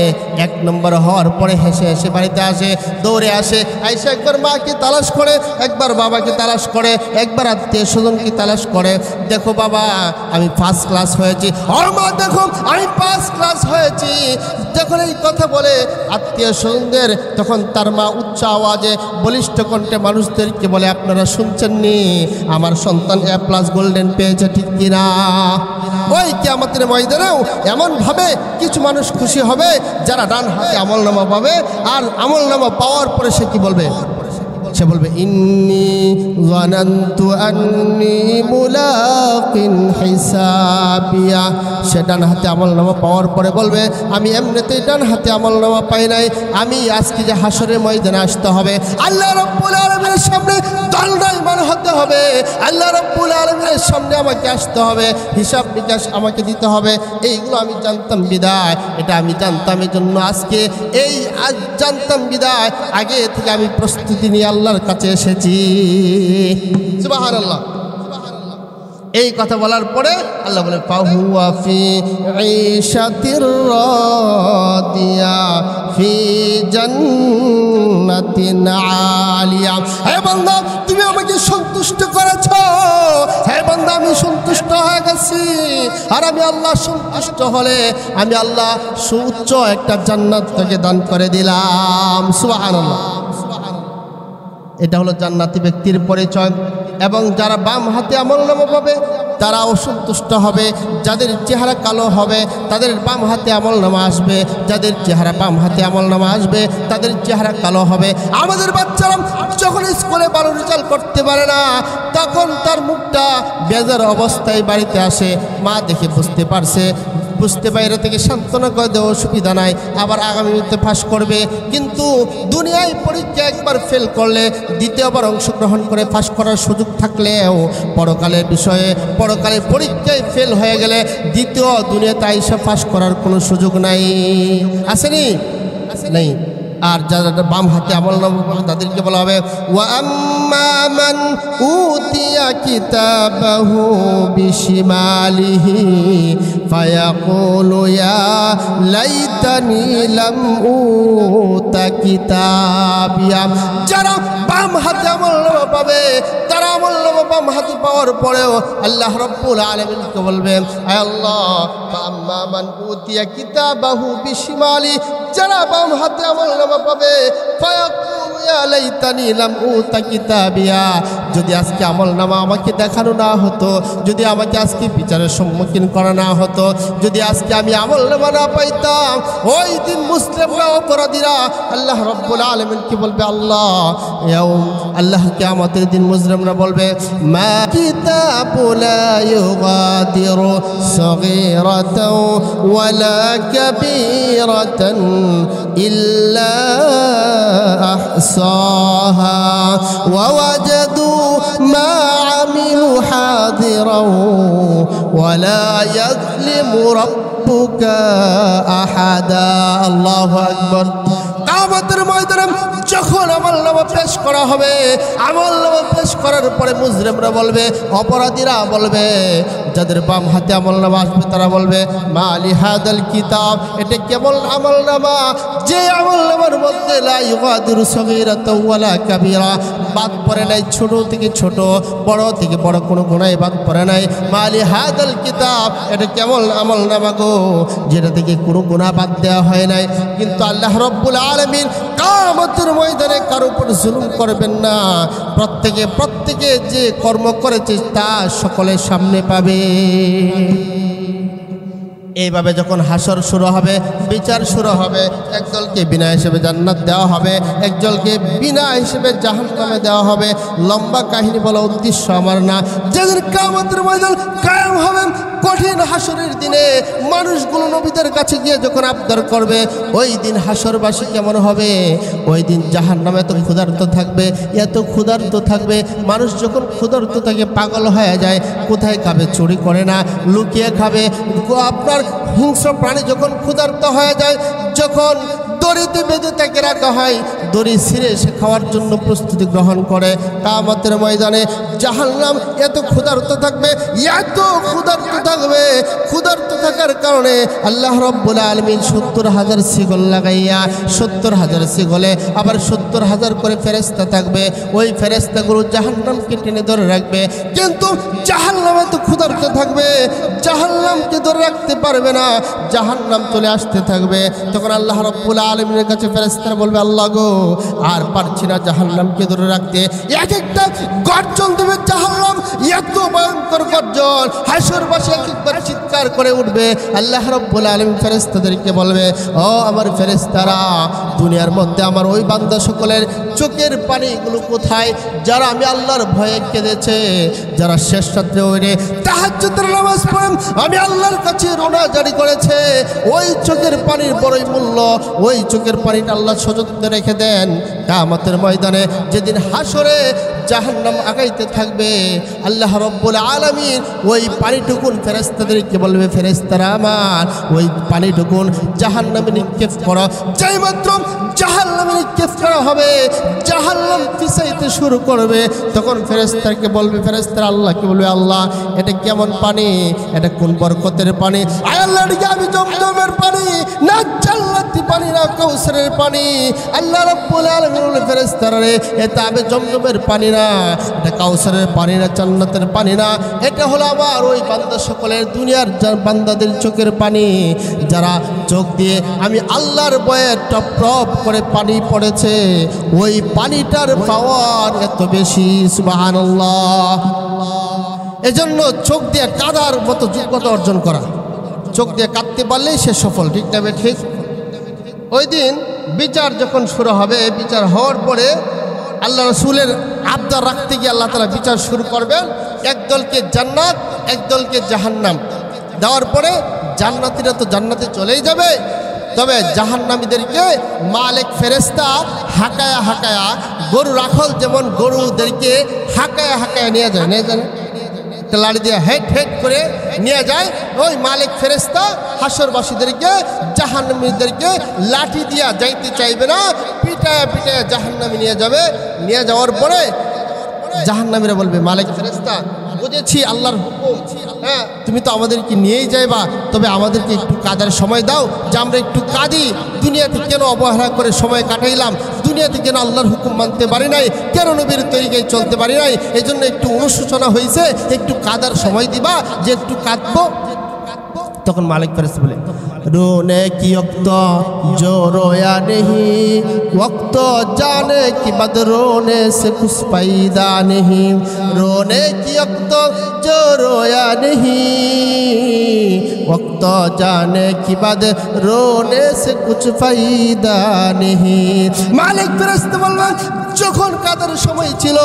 এক নম্বর হওয়ার পরে হেসে হেসে বাড়িতে আসে, দৌড়ে আসে, আইসা একবার মাকে তালাশ করে, একবার বাবাকে তালাশ করে, একবার আত্মীয় স্বজনকে তালাশ করে। দেখো বাবা আমি ফার্স্ট ক্লাস হয়েছি, আর মা দেখো আমি ফার্স্ট ক্লাস হয়েছি। যখন এই কথা বলে আত্মীয় স্বজনদের, তখন তার মা উচ্চ আওয়াজে বলিষ্ঠ কণ্ঠে মানুষদেরকে বলে, আপনারা শুনছেননি আমার সন্তান A+ গোল্ডেন পেয়েছে, ঠিক কিনা? ওই কিয়ামতের ময়দানেও এমনভাবে কিছু মানুষ খুশি হবে যারা ডান হাতে আমলনামা পাবে, আর আমলনামা পাওয়ার পরে সে কি বলবে? সে বলবে ইন্নী যানানতু আন্নী মুলাকিন হিসাবিয়া। সে ডান হাতে আমলনামা পাওয়ার পরে বলবে, আমি এমনিতেই ডান হাতে আমলনামা পাই নাই, আমি আজকে যে হাসরের ময়দানে আসতে হবে, আল্লাহ রাব্বুল আলামিনের সামনে দণ্ডায়মান হতে হবে, আল্লাহ রাব্বুল আলামিনের সামনে আমাকে আসতে হবে, হিসাব নিকাশ আমাকে দিতে হবে। এইগুলো আমি জানতাম বিদায়, এটা আমি জানতাম, এই জন্য আজকে এই আজ জানতাম বিদায় আগে থেকে আমি প্রস্তুতি নিয়ে আল্লাহর কাছে এসেছি। সুবহানাল্লাহ। এই কথা বলার পরে আল্লাহ বলে ফাহুয়া ফি ঈশাতির রাদিয়া ফি জান্নাতিন আলিয়া। হে বান্দা তুমি আমাকে সন্তুষ্ট করেছো, হে বান্দা আমি সন্তুষ্ট হয়ে গেছি, আর আমি আল্লাহ সন্তুষ্ট হলে আমি আল্লাহ সুউচ্চ একটা জান্নাত তোকে দান করে দিলাম। সুবহানাল্লাহ। এটা হলো জান্নাতি ব্যক্তির পরিচয়। এবং যারা বাম হাতে আমলনামা পাবে তারা অসন্তুষ্ট হবে, যাদের চেহারা কালো হবে তাদের বাম হাতে আমলনামা আসবে, যাদের চেহারা বাম হাতে আমলনামা আসবে তাদের চেহারা কালো হবে। আমাদের বাচ্চারা যখন স্কুলে ভালো রেজাল্ট করতে পারে না, তখন তার মুখটা বেজার অবস্থায় বাড়িতে আসে, মা দেখে বুঝতে বাইরে থেকে সান্ত্বনা করে দেওয়া অসুবিধা নাই, আবার আগামীতে পাস করবে। কিন্তু দুনিয়ায় পরীক্ষা একবার ফেল করলে দ্বিতীয়বার অংশগ্রহণ করে পাস করার সুযোগ থাকলেও পরকালের বিষয়ে পরকালের পরীক্ষায় ফেল হয়ে গেলে দ্বিতীয় দুনিয়াতে আইসা পাস করার কোনো সুযোগ নাই। আসেনি? নেই। আর যারা বাম হাতে আমলনামা পাবে তাদেরকে বলা হবে ওয়া আম্মা মান উতিয়া কিতাবাহু বিশিমালিহি ফায়াকুলু ইয়া লাইতানি লাম উতা কিতাবিয়া। যারা বাম হাতে আমলনামা পাবে তারা আমলনামা বাম হাতে পাওয়ার পরেও আল্লাহ রাব্বুল আলামিনকে বলবে, আয় আল্লাহ আম্মা মান উতিয়া কিতাবাহু বিশিমালি, যারা বাম হাতে আমলনামা পাবে ফায়াকুলু ইয়া লাইতানি লাম উতা কিতাবিয়া। যদি আজকে আমলনামা আমাকে দেখানো না হতো, যদি আমাকে আজকে বিচারের সম্মুখীন করা না হতো, যদি আজকে আমি আমলনামা না পাইতাম, ওই দিন মুসলিমরা অপরাধীরা আল্লাহ রাব্বুল আলামিন কি বলবে? আল্লাহ কিয়ামতের দিন মুজরিমরা বলবে মা কিতাবু লা ইউগাদিরু সগীরাতাও ওয়ালা কাবীরাতান ইল্লা আহসাহা ওয়া ওয়াজাদু মা আমিলু হাদিরাও ওয়ালা ইয়াযলিমু রাব্বুকা আহাদা। আল্লাহু আকবার। কিয়ামতের ময়দানে যখন আমলনামা পেশ করা হবে, আমলনামা পেশ করার পরে মুজরিমরা বলবে, অপরাধীরা বলবে, যাদের বাম হাতে আমলনামা আসবে তারা বলবে মা লিহাদাল কিতাব, এটা কেবল আমলনামা যে আমলনামার মধ্যে লা ইউগাদিরু সগীরাতাও ওয়ালা কাবীরা, বাদ পড়ে নাই ছোট থেকে ছোট, বড় থেকে বড় কোনো গুনাহ বাদ পড়ে নাই। মা লিহাদাল কিতাব, এটা কেবল আমলনামা গো যেটা থেকে কোনো গুনাহ বাদ দেওয়া হয় নাই। কিন্তু আল্লাহ রাব্বুল আলামিন কিয়ামতের ময়দানে কারো উপর জুলুম করবেন না, প্রত্যেকে যে কর্ম করেছে তা সকলের সামনে পাবে। এইভাবে যখন হাসর শুরু হবে, বিচার শুরু হবে, একদলকে বিনা হিসেবে জান্নাত দেওয়া হবে, একদলকে বিনা হিসেবে জাহান্নামে দেওয়া হবে। লম্বা কাহিনী বলা উদ্দেশ্য আমার না। যেদিন কিয়ামতের ময়দান কায়েম হবে, কঠিন হাসরের দিনে মানুষগুলো নবীদের কাছে গিয়ে যখন আবদার করবে, ওই দিন হাসরবাসী কেমন হবে? ওই দিন জাহান্নামে এত ক্ষুধার্ত থাকবে, এত ক্ষুধার্ত থাকবে, মানুষ যখন ক্ষুধার্ত থাকে পাগল হয়ে যায়, কোথায় খাবে? চুরি করে না, লুকিয়ে খাবে। আপনার হিংস্র প্রাণী যখন ক্ষুধার্ত হয়ে যায়, যখন দড়িতে বেঁধে তাকে রাখা হয়, দড়ি ছিঁড়ে সে খাওয়ার জন্য প্রস্তুতি গ্রহণ করে। কিয়ামতের ময়দানে জাহান্নাম এত ক্ষুধার্ত থাকবে, এত ক্ষুধার্ত থাকবে, ক্ষুধার্ত থাকার কারণে আল্লাহ রাব্বুল আলামিন 70,000 শিকল লাগাইয়া 70,000 শিকলে আবার 70,000 করে ফেরেশতা থাকবে। ওই ফেরেশতাগুলো জাহান্নামকে টেনে ধরে রাখবে, কিন্তু জাহান্নাম এত ক্ষুধার্ত থাকবে, জাহান্নামকে ধরে রাখতে পারবে না, জাহান্নাম চলে আসতে থাকবে। তখন আল্লাহ রাব্বুল আলামিনের কাছে ফেরেশতারা বলবে, আল্লাহ গো, আর পারছি না জাহান্নামকে ধরে রাখতে। এক একটা গর্জন দেবে জাহান্নাম, এত ভয়ঙ্কর গর্জন, হাসর বাসে একবার চিৎকার করে উঠবে। আল্লাহ রাব্বুল আলামিন ফেরেশতাদেরকে বলবে, ও আমার ফেরেশতারা, দুনিয়ার মধ্যে আমার ওই বান্দা সকলের চোখের পানিগুলো কোথায়, যারা আমি আল্লাহর ভয়ে কেঁদেছে, যারা শেষ রাত্রে ওইরে তাহাজ্জুদের নামাজ পড়ে আমি আল্লাহর কাছে রোনা জারি করেছে, ওই চোখের পানির বড়ই মূল্য, ওই চোখের পানিটা আল্লাহ সযত্নে রেখে দেন। কিয়ামতের ময়দানে যেদিন হাসরে জাহান্নাম আগাইতে থাকবে, আল্লাহ রাব্বুল আলামিন ওই পানিটুকুন ফেরেশতাদেরকে বলবে, ফেরেশতারা আমার ওই পানিটুকুন জাহান্নামে নিক্ষেপ করো। যেই মাত্র জাহান্নামে নিক্ষেপ করা হবে, জাহান্নাম পিছাইতে শুরু করবে। তখন ফেরেশতাকে বলবে, ফেরেশতারা আল্লাহকে বলবে, আল্লাহ এটা কেমন পানি, এটা কোন বরকতের পানি? আয় আল্লাহ, এটা আমি জমজমের পানি না জান্নাতি পানি না কাউসারের পানি? আল্লাহ রাব্বুল আলামিন বলে, ফেরেশতারা রে, এটা আমি জমজমের পানি না, এটা কাউসারের পানি না, জান্নাতের পানি না, এটা হলো আমার ওই বান্দা সকলের দুনিয়ার বান্দাদের চোখের পানি, যারা চোখ দিয়ে আমি আল্লাহর ভয়ে টপ টপ করে পানি পড়েছে, ওই পানিটার পাওয়ার এত বেশি। সুবহানাল্লাহ। এজন্য চোখ দিয়ে কাঁদার মতো যোগ্যতা অর্জন করা, চোখ দিয়ে কাঁদতে পারলেই সে সফল। ঠিক না? ঠিক। ওই দিন বিচার যখন শুরু হবে, বিচার হওয়ার পরে আল্লাহ রাসূলের আবদার রাখতে গিয়ে আল্লাহ তাআলা বিচার শুরু করবেন। একদলকে জান্নাত, একদলকে জাহান্নাম দেওয়ার পরে জান্নাতীরা তো জান্নাতে চলেই যাবে, তবে জাহান্নামীদেরকে মালিক ফেরেশতা হাঁকায়া হাঁকায়া, গরু রাখল যেমন গরুদেরকে হাঁকায়া হাঁকায়া নিয়ে যায়, নিয়ে যায় লাড়ি দিয়ে হেট হেট করে নিয়ে যায়, ওই মালিক ফেরেশতা হাসরবাসীদেরকে জাহান্নামীদেরকে লাঠি দিয়া যাইতে চাইবে না, পিটায় পিটায় জাহান্নামী নিয়ে যাবে। নিয়ে যাওয়ার পরে জাহান্নামীরা বলবে, মালিক ফেরেশতা বুঝেছি আল্লাহর হুকুম, হ্যাঁ তুমি তো আমাদেরকে নিয়েই যাইবা, তবে আমাদেরকে একটু কাদার সময় দাও, যে আমরা একটু কাঁদি, দুনিয়াতে কেন অবহেলা করে সময় কাটাইলাম, দুনিয়াতে কেন আল্লাহর হুকুম মানতে পারি নাই, কেন নবীর তরিকায় চলতে পারি নাই, এই জন্য একটু অনুশোচনা হয়েছে, একটু কাদার সময় দিবা, যে একটু কাঁদবো। তখন মালিক ফেরেশতা বলে, रोने की वक्त जो रोया नहीं, वक्त जाने की बद रोने से कुछ पैदा नहीं, रोने की वक्त जो रोया नहीं, वक्त जाने की बद रोने से कुछ पैदा नहीं। मालिक ফেরেশতা বললেন, যখন কাদার সময় ছিল,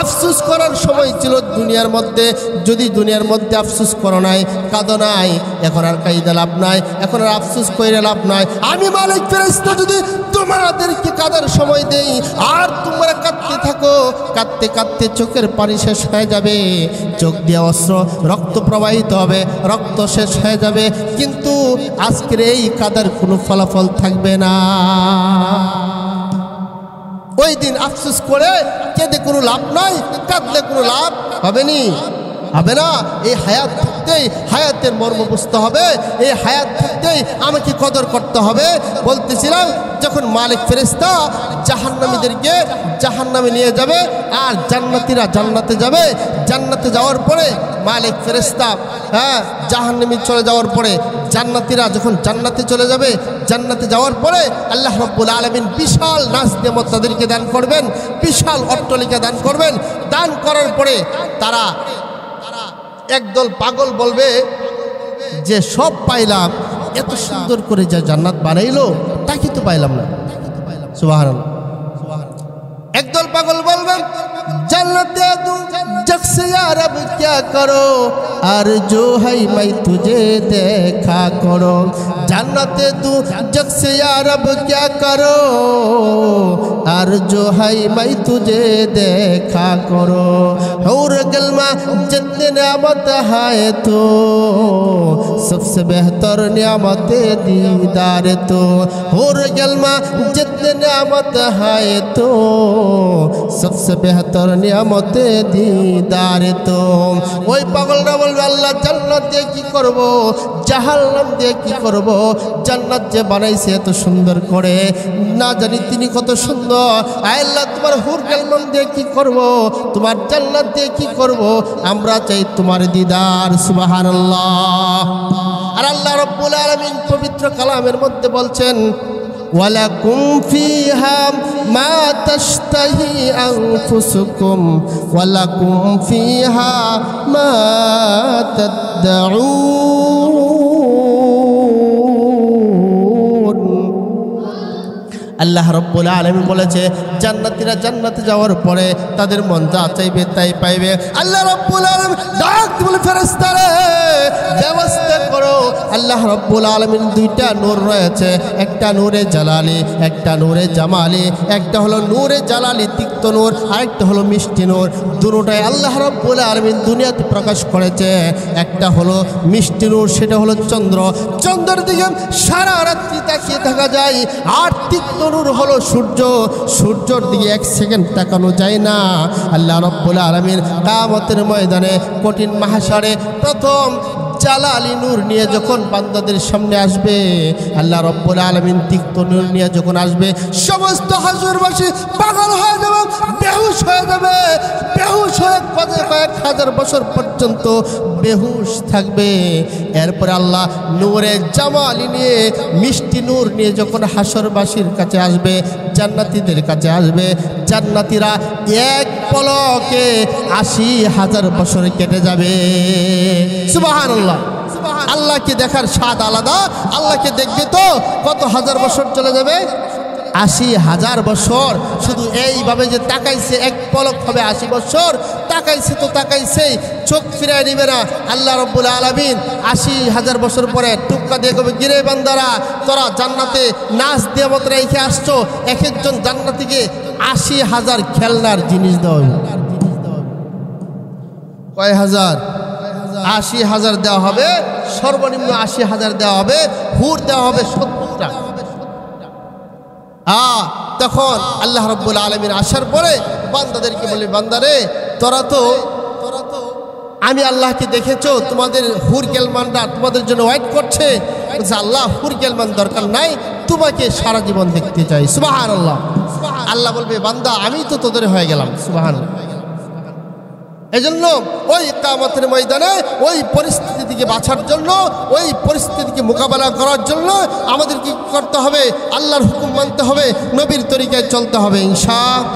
আফসোস করার সময় ছিল দুনিয়ার মধ্যে, যদি দুনিয়ার মধ্যে আফসোস করো নাই, কাঁদো নাই, এখন আর কাইদা লাভ নাই, এখন আর আফসোস করে লাভ নাই। আমি মালিক ফেরেশতা যদি তোমাদেরকে কাদার সময় দেই আর তোমরা কাঁদতে থাকো, কাঁদতে কাঁদতে চোখের পানি শেষ হয়ে যাবে, চোখ দিয়ে অশ্রু রক্ত প্রবাহিত হবে, রক্ত শেষ হয়ে যাবে, কিন্তু আজকের এই কাদার কোনো ফলাফল থাকবে না। ওই দিন আফসোস করে কেঁদে কোনো লাভ নাই, কাঁদলে কোনো লাভ হবে না। এই হায়াত থাকতেই হায়াতের মর্ম বুঝতে হবে, এই হায়াত থাকতেই আমাকে কদর করতে হবে। বলতেছিলাম, যখন মালিক ফেরেশতা জাহান্নামীদেরকে জাহান্নামে নিয়ে যাবে আর জান্নাতীরা জান্নাতে যাবে, জান্নাতে যাওয়ার পরে মালিক ফেরেশতা জাহান্নামী চলে যাওয়ার পরে জান্নাতীরা যখন জান্নাতে চলে যাবে, জান্নাতে যাওয়ার পরে আল্লাহ রাব্বুল আলামিন বিশাল নাজ নেয়ামত তাদেরকে দান করবেন, বিশাল অট্টালিকা দান করবেন। দান করার পরে তারা একদল পাগল বলবে যে সব পাইলাম, এত সুন্দর করে যা জান্নাত বানাইলো তাকে তো পাইলাম না। সুবহানাল্লাহ। একদল পাগল বলবেন, জান্নাত দে দু जग से यार अब क्या करो, आरज़ू है मैं तुझे देखा करो, জান্নাতে तू जग से या रब क्या करो अर्जो है मैं तुझे देखा करो हूर गलमा जितने नियामत है तो सबसे बेहतर नियामत दीदार तो हूर गलमा जितने नियामत है तो सबसे बेहतर नियामत दीदार तो ওই পাগলরা বলবে আল্লাহ জান্নাত দিয়ে কি করব জাহান্নাম দিয়ে কি করব জান্নাত যে বানাইছে এত সুন্দর করে না জানি তিনি কত সুন্দর আয় আল্লাহ তোমার হুর গেলমান দিয়ে কি করব তোমার জান্নাত দিয়ে কি করব আমরা চাই তোমার দিদার সুবহানাল্লাহ আর আল্লাহ রাব্বুল আলামিন পবিত্র কালামের মধ্যে বলছেন ولكم فيها ما تشتهي أنفسكم ولكم فيها ما تدعون আল্লাহ রাব্বুল আলামিন বলেছে জান্নাতীরা জান্নাতে যাওয়ার পরে তাদের মন যা চাইবে তাই পাইবে আল্লাহ রাব্বুল আলামিন ডাক বলে ফেরেশতারে ব্যবস্থা করো আল্লাহ রাব্বুল আলামিন দুইটা নূর রয়েছে একটা নূরে জালালি একটা নূরে জামালি একটা হলো নূরে জালালি তিক্ত নূর আরেকটা হলো মিষ্টি নূর দুটোটাই আল্লাহ রাব্বুল আলামিন দুনিয়াতে প্রকাশ করেছে একটা হলো মিষ্টি নূর সেটা হলো চন্দ্র চন্দ্রের দিকে সারা রাত্রি তাকিয়ে থাকা যায় আর তিক্ত নূর হলো সূর্য সূর্যের দিকে এক সেকেন্ড তাকানো যায় না আল্লাহ রাব্বুল আলামিন কিয়ামতের ময়দানে কঠিন মাহশারে প্রথম জালালি নূর নিয়ে যখন বান্দাদের সামনে আসবে আল্লাহ রাব্বুল আলামিন তিক্ত নূর নিয়ে যখন আসবে সমস্ত হাজরবাসী পাগল হয়ে যাবে বেহুশ হয়ে যাবে বেহুশ হয়ে কয়েক হাজার বছর পর্যন্ত বেহুশ থাকবে এরপর আল্লাহ নূরে জামালি নিয়ে মিষ্টি নূর নিয়ে যখন হাসরবাসীর কাছে আসবে জান্নাতীদের কাছে আসবে জান্নাতীরা এক পলকে ৮০,০০০ বছর কেটে যাবে সুবহানাল্লাহ আল্লাহকে দেখার স্বাদ আলাদা আল্লাহকে দেখবে তো কত হাজার বছর চলে যাবে ৮০,০০০ বছর শুধু এইভাবে যে তাকাইছে এক পলক হবে ৮০ বছর তাকাইছে তো তাকাইছেই চোখ ফিরায় নিবে না আল্লাহ রাব্বুল আলামিন ৮০,০০০ বছর পরে টুক্কা দিয়ে কবে গিরে বান্দারা তোরা জান্নাতে নাচ দিয়ে মত রেখে আসছো এক একজন জান্নাতীকে ৮০,০০০ খেলনার জিনিস দেওয়া হবে কয় হাজার ৮০,০০০ দেওয়া হবে সর্বনিম্ন ৮০,০০০ দেওয়া হবে হুর দেওয়া হবে ৭০টা তখন আল্লাহ রাব্বুল আলামিন আসার পরে বান্দাদেরকে বলে বান্দারে তোরা তো আমি আল্লাহকে দেখেছো তোমাদের হুর গেলমানরা তোমাদের জন্য ওয়েট করছে আল্লাহ হুর গেলমান দরকার নাই তোমাকে সারা জীবন দেখতে চাই সুবহানাল্লাহ আল্লাহ বলবে বান্দা আমি তো তোদের হয়ে গেলাম সুবহানাল্লাহ এজন্য ওই কিয়ামতের ময়দানে ওই পরিস্থিতি থেকে বাঁচার জন্য ওই পরিস্থিতিকে মোকাবেলা করার জন্য আমাদের কি করতে হবে আল্লাহর হুকুম মানতে হবে নবীর তরিকায় চলতে হবে ইনশাআল্লাহ